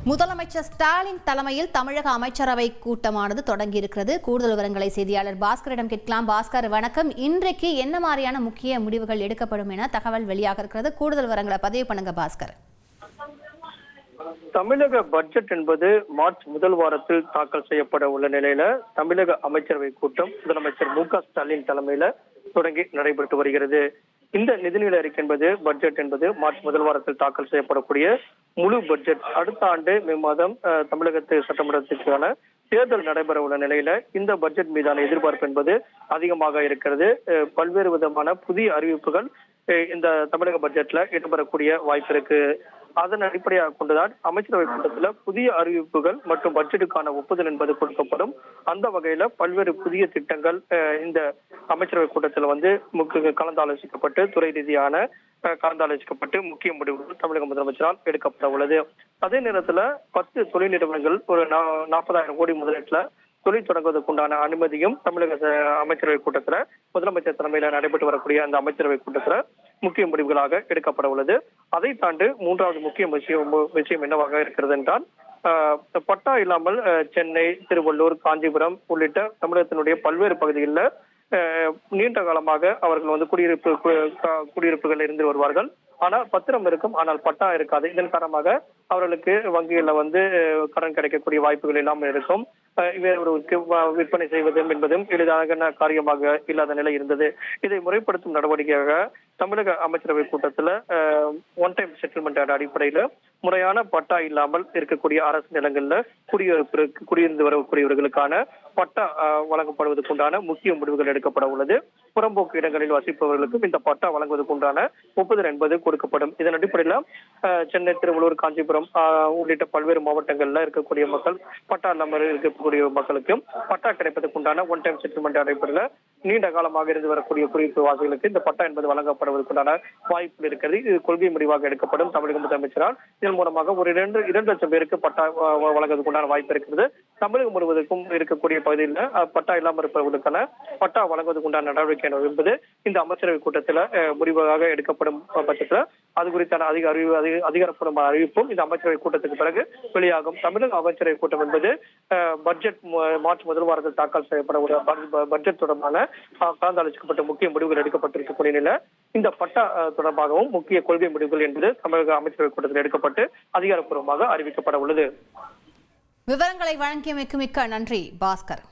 முதலமைச்சர் ஸ்டாலின் தலைமையில் தமிழக அமைச்சரவை கூட்டமானது தொடங்கியிருக்கிறது. கூடுதல் விவரங்களை செய்தியாளர் பாஸ்கரிடம் கேட்கலாம். பாஸ்கர், வணக்கம். இன்றைக்கு என்ன மாதிரியான முக்கிய முடிவுகள் எடுக்கப்படும் என தகவல் வெளியாக இருக்கிறது? கூடுதல் விவரங்களை பதிவு பண்ணுங்க பாஸ்கர். தமிழக பட்ஜெட் என்பது மார்ச் முதல் வாரத்தில் தாக்கல் செய்யப்பட உள்ள நிலையில தமிழக அமைச்சரவை கூட்டம் முதலமைச்சர் மு.க.ஸ்டாலின் தலைமையில தொடங்கி நடைபெற்று வருகிறது. இந்த நிதிநிலை அறிக்கை என்பது பட்ஜெட் என்பது மார்ச் முதல் வாரத்தில் தாக்கல் செய்யப்படக்கூடிய முழு பட்ஜெட். அடுத்த ஆண்டு மே மாதம் தமிழகத்து சட்டமன்றத்திற்கான தேர்தல் நடைபெற உள்ள நிலையில இந்த பட்ஜெட் மீதான எதிர்பார்ப்பு என்பது அதிகமாக இருக்கிறது. பல்வேறு விதமான புதிய அறிவிப்புகள் இந்த தமிழக பட்ஜெட்ல இடம்பெறக்கூடிய வாய்ப்பு இருக்கு. அதன் அடிப்படையாக கொண்டுதான் அமைச்சரவை கூட்டத்தில் புதிய அறிவிப்புகள் மற்றும் பட்ஜெட்டுக்கான ஒப்புதல் என்பது கொடுக்கப்படும். அந்த வகையில பல்வேறு புதிய திட்டங்கள் இந்த அமைச்சரவை கூட்டத்தில் கலந்தாலோசிக்கப்பட்டு துறை ரீதியான கலந்தாலோசிக்கப்பட்டு முக்கிய முடிவுகள் தமிழக முதலமைச்சரால் எடுக்கப்பட உள்ளது. அதே நேரத்துல 10 தொழில் நிறுவனங்கள் ஒரு 40,000 கோடி முதலீட்டுல தொழில் தொடங்குவதற்குண்டான அனுமதியும் தமிழக அமைச்சரவை கூட்டத்துல முதலமைச்சர் தலைமையில நடைபெற்று வரக்கூடிய அந்த அமைச்சரவை கூட்டத்துல முக்கிய முடிவுகளாக எடுக்கப்பட உள்ளது. அதை தாண்டி மூன்றாவது முக்கிய விஷயம் என்னவாக இருக்கிறது என்றால், பட்டா இல்லாமல் சென்னை, திருவள்ளூர், காஞ்சிபுரம் உள்ளிட்ட தமிழகத்தினுடைய பல்வேறு பகுதிகளில் நீண்ட காலமாக அவர்கள் குடியிருப்புகள் இருந்து வருவார்கள். ஆனால் பத்திரம் இருக்கும், ஆனால் பட்டா இருக்காது. இதன் காரணமாக அவர்களுக்கு வங்கிகளில் கடன் கிடைக்கக்கூடிய வாய்ப்புகள் இல்லாமல் இருக்கும். வேறொருவருக்கு விற்பனை செய்வதும் என்பதும் எளிதான காரியமாக இல்லாத நிலை இருந்தது. இதை முறைப்படுத்தும் நடவடிக்கையாக தமிழக அமைச்சரவை கூட்டத்துல ஒன் டைம் செட்டில்மெண்ட் அடிப்படையில முறையான பட்டா இல்லாமல் இருக்கக்கூடிய அரசு நிலங்கள்ல குடியிருந்து வரக்கூடியவர்களுக்கான பட்டா வழங்கப்படுவதற்குண்டான முக்கிய முடிவுகள் எடுக்கப்பட உள்ளது. புறம்போக்கு இடங்களில் வசிப்பவர்களுக்கும் இந்த பட்டா வழங்குவதற்குண்டான ஒப்புதல் என்பது கொடுக்கப்படும். இதன் அடிப்படையில சென்னை, திருவள்ளூர், காஞ்சிபுரம் உள்ளிட்ட பல்வேறு மாவட்டங்கள்ல இருக்கக்கூடிய மக்கள், பட்டா இல்லாமல் இருக்கக்கூடிய மக்களுக்கும் பட்டா கிடைப்பதற்குண்டான ஒன் டைம் செட்டில்மெண்ட் அடிப்படையில நீண்ட காலமாக இருந்து வரக்கூடிய குடியிருப்பு வாசிகளுக்கு இந்த பட்டா என்பது வழங்கப்படுவதற்குண்டான வாய்ப்பு இருக்கிறது. இது கொள்கை முடிவாக எடுக்கப்படும் தமிழக முதலமைச்சரால். இதன் மூலமாக ஒரு 2 லட்சம் பேருக்கு பட்டா வழங்குவதற்குண்டான வாய்ப்பு இருக்கிறது. தமிழகம் முழுவதற்கும் இருக்கக்கூடிய பகுதியில் பட்டா இல்லாமல் இருப்பவர்களுக்கான பட்டா வழங்குவதற்குண்டான நடவடிக்கை என்பது இந்த அமைச்சரவை கூட்டத்தில் முடிவாக எடுக்கப்படும் பட்சத்தில் அது குறித்தான அதிகாரப்பூர்வ அறிவிப்பும் இந்த அமைச்சரவை கூட்டத்துக்கு பிறகு வெளியாகும். தமிழக அமைச்சரவை கூட்டம் என்பது பட்ஜெட் மார்ச் முதல் வாரத்தில் தாக்கல் செய்யப்பட பட்ஜெட் தொடர்பான கலந்தாலோசிக்கப்பட்ட முக்கிய முடிவுகள் எடுக்கப்பட்டிருக்கக்கூடிய நிலையில் இந்த பட்டா தொடர்பாகவும் முக்கிய கொள்கை முடிவுகள் என்பது தமிழக அமைச்சரவை கூட்டத்தில் எடுக்கப்பட்டு அதிகாரப்பூர்வமாக அறிவிக்கப்பட உள்ளது. விவரங்களை வழங்கியமைக்கு மிக்க நன்றி பாஸ்கர்.